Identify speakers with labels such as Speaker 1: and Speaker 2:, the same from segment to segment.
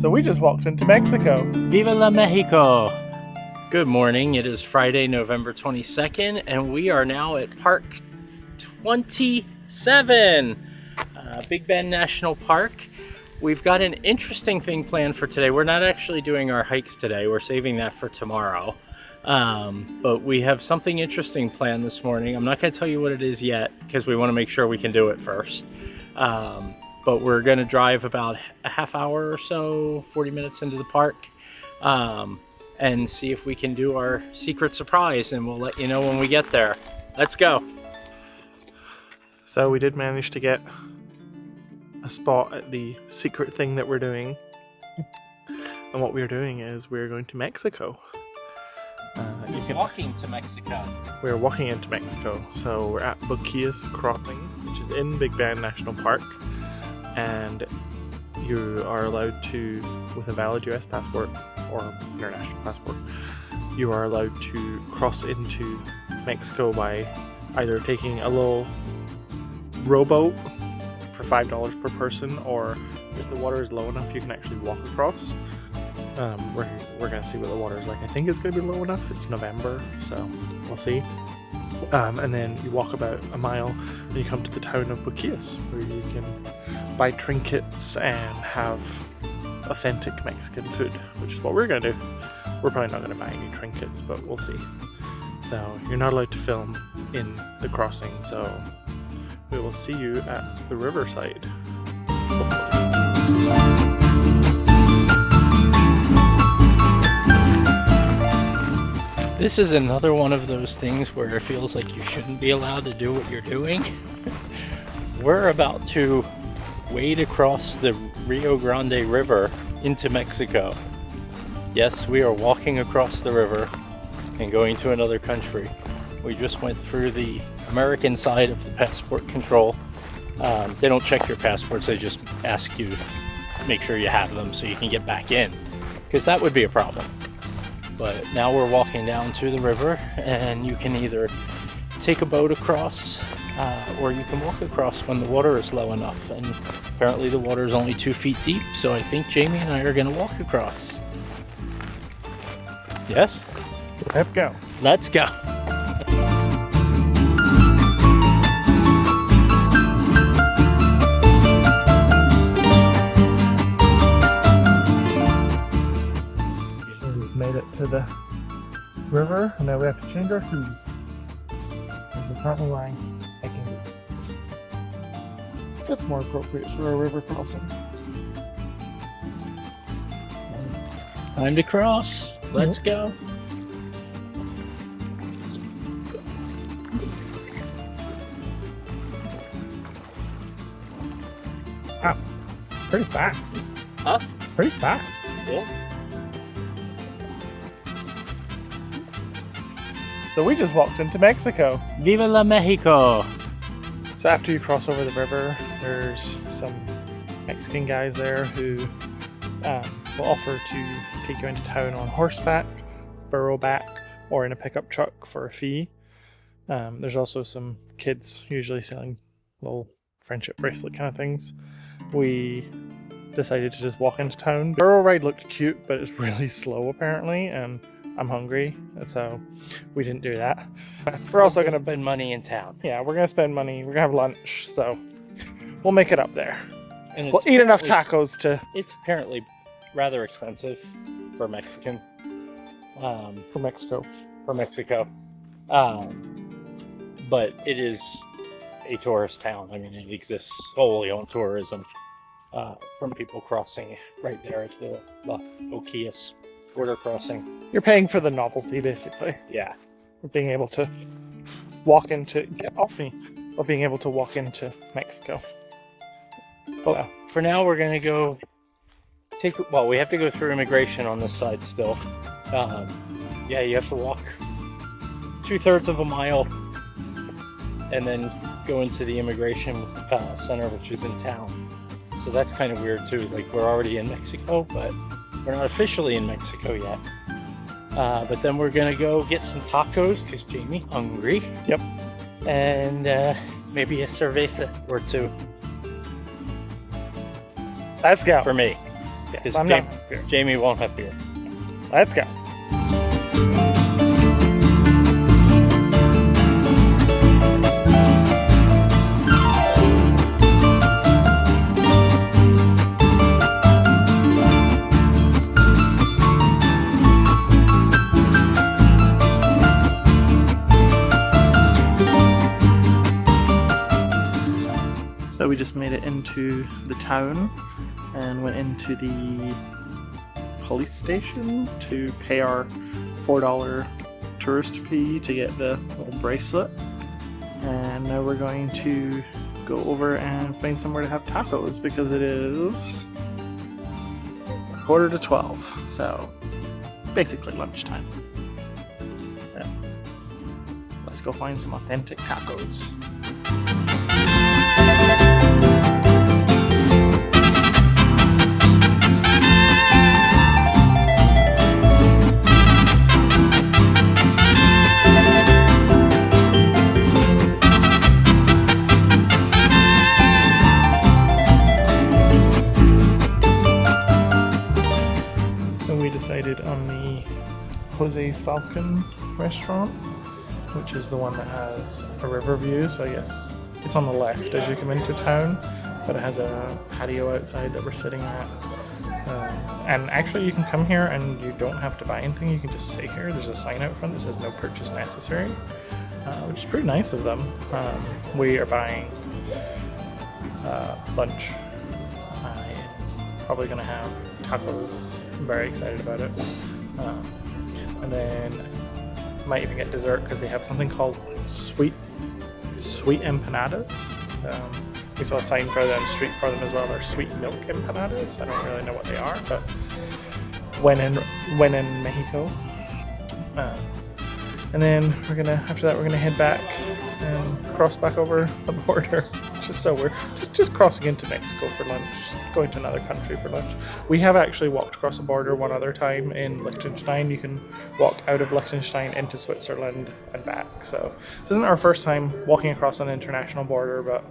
Speaker 1: So we just walked into Mexico.
Speaker 2: Viva la Mexico! Good morning, it is Friday, November 22nd, and we are now at Park 27, Big Bend National Park. We've got an interesting thing planned for today. We're not actually doing our hikes today, we're saving that for tomorrow. But we have something interesting planned this morning. I'm not going to tell you what it is yet, because we want to make sure we can do it first. But we're going to drive about a half hour or so, 40 minutes into the park, and see if we can do our secret surprise, and we'll let you know when we get there. Let's go.
Speaker 1: So we did manage to get a spot at the secret thing that we're doing. And what we're doing is we're going to Mexico.
Speaker 2: Walking to Mexico.
Speaker 1: We're walking into Mexico. So we're at Boquillas Crossing, which is in Big Bend National Park. And you are allowed to, with a valid US passport or international passport, you are allowed to cross into Mexico by either taking a little rowboat for $5 per person, or if the water is low enough you can actually walk across. We're going to see what the water is like. I think it's going to be low enough. It's November, so we'll see. And then you walk about a mile and you come to the town of Boquillas, where you can buy trinkets and have authentic Mexican food, which is what we're going to do. We're probably not going to buy any trinkets, but we'll see. So you're not allowed to film in the crossing, so we will see you at the riverside.
Speaker 2: This is another one of those things where it feels like you shouldn't be allowed to do what you're doing. We're about to wade across the Rio Grande River into Mexico. Yes, we are walking across the river and going to another country. We just went through the American side of the passport control. They don't check your passports, they just ask you to make sure you have them so you can get back in, because that would be a problem. But now we're walking down to the river, and you can either take a boat across or you can walk across when the water is low enough. And apparently the water is only 2 feet deep, so I think Jamie and I are going to walk across. Yes?
Speaker 1: Let's go.
Speaker 2: Let's go.
Speaker 1: We've made it to the river, and now we have to change our shoes. We're currently wearing hiking boots. That's more appropriate for a river crossing.
Speaker 2: Time to cross. Let's go.
Speaker 1: Wow, it's pretty fast.
Speaker 2: Huh?
Speaker 1: It's pretty fast.
Speaker 2: Yeah.
Speaker 1: So we just walked into Mexico.
Speaker 2: Viva la Mexico!
Speaker 1: So after you cross over the river, there's some Mexican guys there who will offer to take you into town on horseback, burroback, or in a pickup truck for a fee. There's also some kids usually selling little friendship bracelet kind of things. We decided to just walk into town. The burro ride looked cute, but it's really slow apparently, and I'm hungry, so we didn't do that. We're also going to
Speaker 2: spend money in town.
Speaker 1: Yeah, we're going to spend money. We're going to have lunch, so we'll make it up there.
Speaker 2: And
Speaker 1: we'll eat enough tacos to...
Speaker 2: It's apparently rather expensive for Mexican.
Speaker 1: For Mexico.
Speaker 2: For Mexico. But it is a tourist town. I mean, it exists solely on tourism from people crossing right there at the Boquillas border crossing.
Speaker 1: You're paying for the novelty, basically.
Speaker 2: Yeah.
Speaker 1: Being able to walk into... Get off me. Of being able to walk into Mexico.
Speaker 2: Well, for now, we're going to go well, we have to go through immigration on this side still. Yeah, you have to walk 2/3 of a mile and then go into the immigration center, which is in town. So that's kind of weird too. Like, we're already in Mexico, but we're not officially in Mexico yet. But then we're gonna go get some tacos because Jamie's hungry.
Speaker 1: Yep.
Speaker 2: And maybe a cerveza or two.
Speaker 1: Let's go.
Speaker 2: For me.
Speaker 1: Yes,
Speaker 2: Because
Speaker 1: I'm not having beer.
Speaker 2: Jamie won't have beer.
Speaker 1: Let's go. So we just made it into the town and went into the police station to pay our $4 tourist fee to get the little bracelet. And now we're going to go over and find somewhere to have tacos because it is 11:45, so basically lunchtime. Yeah. Let's go find some authentic tacos. Decided on the Jose Falcon restaurant, which is the one that has a river view, so I guess it's on the left as you come into town, but it has a patio outside that we're sitting at. And actually you can come here and you don't have to buy anything, you can just sit here. There's a sign out front that says no purchase necessary, which is pretty nice of them. We are buying lunch. Probably gonna have tacos. I'm very excited about it. And then might even get dessert because they have something called sweet empanadas. We saw a sign further down the street for them as well. They're sweet milk empanadas. I don't really know what they are, but when in Mexico. And then after that we're gonna head back and cross back over the border. Just so we're just crossing into Mexico for lunch, going to another country for lunch. We have actually walked across the border one other time in Liechtenstein. You can walk out of Liechtenstein into Switzerland and back. So this isn't our first time walking across an international border, but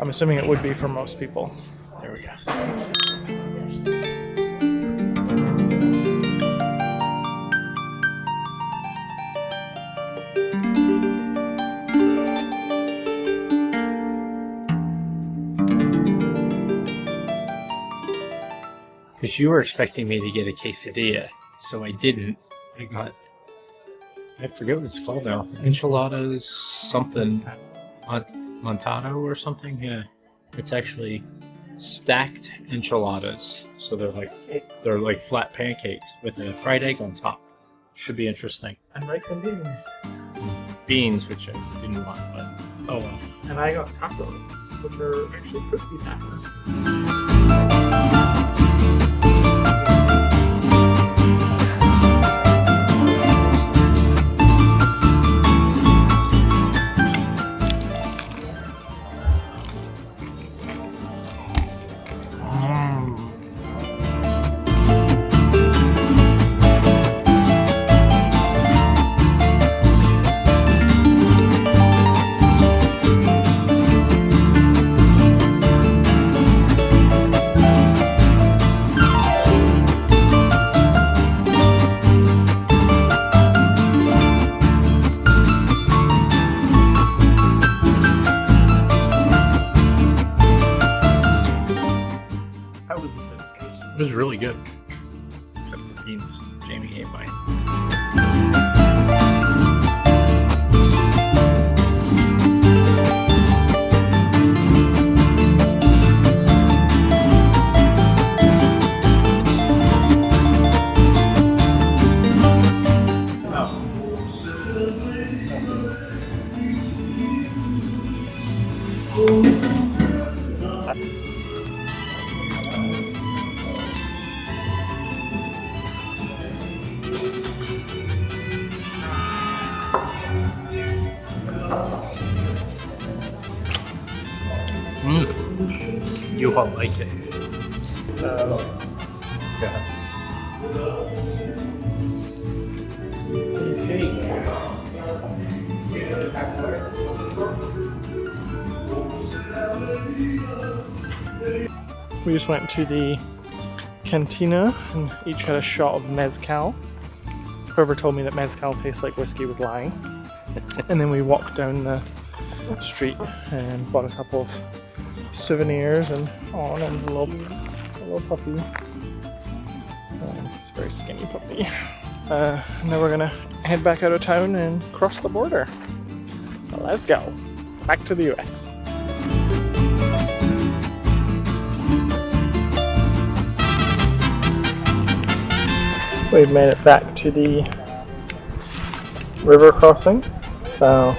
Speaker 1: I'm assuming it would be for most people. There we go.
Speaker 2: Because you were expecting me to get a quesadilla, so I didn't. I forget what it's called now. Enchiladas something. Montado or something? Yeah. It's actually stacked enchiladas. So they're like flat pancakes with a fried egg on top. Should be interesting.
Speaker 1: And rice and beans.
Speaker 2: Beans, which I didn't want, but oh well.
Speaker 1: And I got tacos, which are actually crispy tacos.
Speaker 2: It was really good. Except the beans. Jamie ate mine. You won't like it.
Speaker 1: So,
Speaker 2: Yeah.
Speaker 1: shake. We just went to the cantina and each had a shot of mezcal. Whoever told me that mezcal tastes like whiskey was lying. And then we walked down the street and bought a couple of souvenirs, and and there's a little puppy. It's a very skinny puppy. And then we're gonna head back out of town and cross the border. So let's go back to the US. We've made it back to the river crossing. So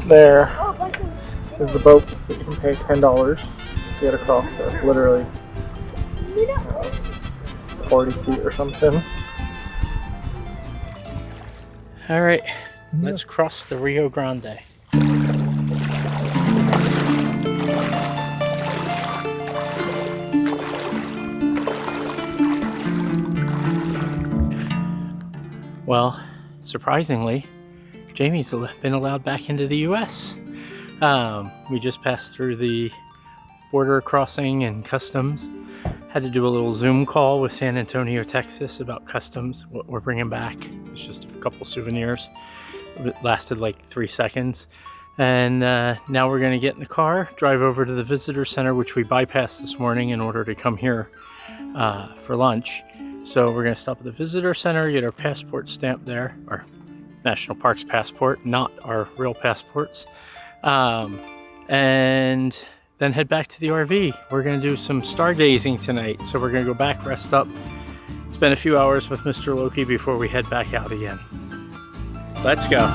Speaker 1: there is the boats that you can pay $10 to get across. So it's literally 40 feet or something.
Speaker 2: All right, let's cross the Rio Grande. Well, surprisingly, Jamie's been allowed back into the US. We just passed through the border crossing and customs. Had to do a little Zoom call with San Antonio, Texas about customs, what we're bringing back. It's just a couple souvenirs. It lasted like 3 seconds. And now we're going to get in the car, drive over to the visitor center, which we bypassed this morning in order to come here for lunch. So we're going to stop at the visitor center, get our passport stamped there, our National Parks passport, not our real passports. And then head back to the RV. We're going to do some stargazing tonight. So we're going to go back, rest up, spend a few hours with Mr. Loki before we head back out again. Let's go.